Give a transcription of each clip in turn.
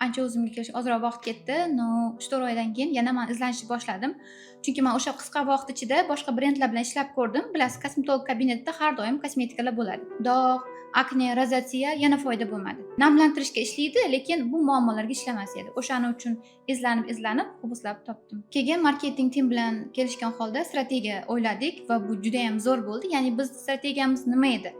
ancha o'zimga kelishga ozroq vaqt ketdi. 3-4 oydan keyin yana men izlanishni boshladim. Chunki men o'sha qisqa vaqt ichida boshqa brendlar bilan ishlab ko'rdim. Bilasiz, kosmetolog kabinetida har doim kosmetikalar bo'ladi. Dog', akne, rozatsiya yana foyda bo'lmadi. Namlantirishga ishlaydi, lekin bu muammolarga ishlamas edi. O'shaning uchun izlanib, hubuslab topdim. Keyin marketing tim bilan kelishgan holda strategiya o'yladik va bu juda ham zo'r bo'ldi. Ya'ni biz strategiyamiz nima edi?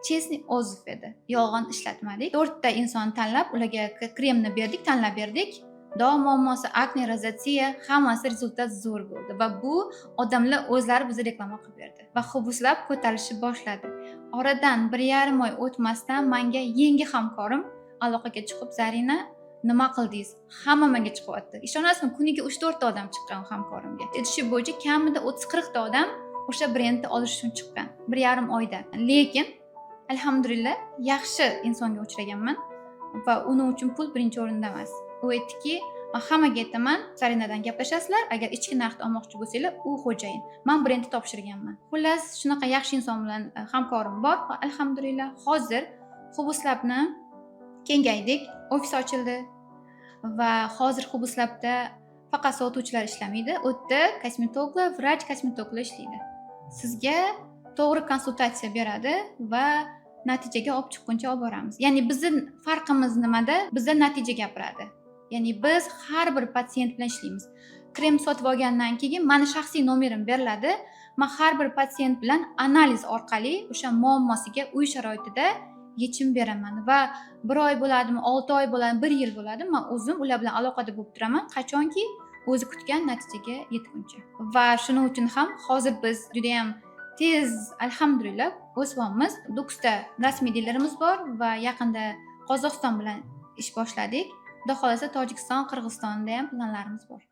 Chesniy oziq edi. Yolg'on ishlatmadik. 4 ta inson tanlab, ularga kremni berdik, tanlab berdik. Dog' muammosi, akne, rozatsiya, hammasi rezultat zo'r bo'ldi va bu odamlar o'zlari bizga reklama qilib berdi va hubuslab ko'tarilishni boshladi. Oradan 1,5 oy o'tmasdan menga yangi hamkorim aloqaga chiqib, "Zarina, nima qildingiz?" Hamma menga chiqyapti. Ishonasizmi, kuniga 3-4 ta odam chiqqan hamkorimga. Aytishi bo'yicha kamida 30-40 ta odam o'sha brendni olish uchun chiqqan 1,5 oyda. Lekin alhamdulillah yaxshi insonga uchraganman va uning uchun pul birinchi o'rinda emas. U aytdiki, "Men hammaga aytaman, Zarinadan gaplashasizlar, agar ichki narxda olmoqchi bo'lsanglar, u xo'jayin. Men brendni topshirganman." Xullas, shunaqa yaxshi inson bilan hamkorim bor va alhamdulillah hozir Hubuslabni kengaydik, ofis ochildi va hozir Hubuslabda faqat sotuvchilar ishlamaydi, u yerda kosmetologlar, vrach kosmetologlar ishlaydi. Sizga to'g'ri konsultatsiya beradi va natijaga olib chiqquncha olib boramiz. Ya'ni bizning farqimiz nimada? Bizda natija gapiradi. Ya'ni biz har bir pasiyent bilan ishlaymiz. Krem sotib olgandan keyin meni shaxsiy nomerim beriladi. Men har bir pasiyent bilan analiz orqali o'sha muammosiga uy sharoitida yechim beraman va 1 oy bo'ladimi, 6 oy bo'ladimi, 1 yil bo'ladimi, men o'zim ular bilan aloqada bo'lib turaman, qachonki o'zi kutgan natijaga yetguncha. Va shuning uchun ham hozir biz juda ham tez, alhamdulillah, o'syapmiz. 9 ta rasmiy dilerimiz bor va yaqinda Qozog'iston bilan ish boshladik. Xudo xolasa Tojikiston, Qirg'izistonda ham planlarimiz bor.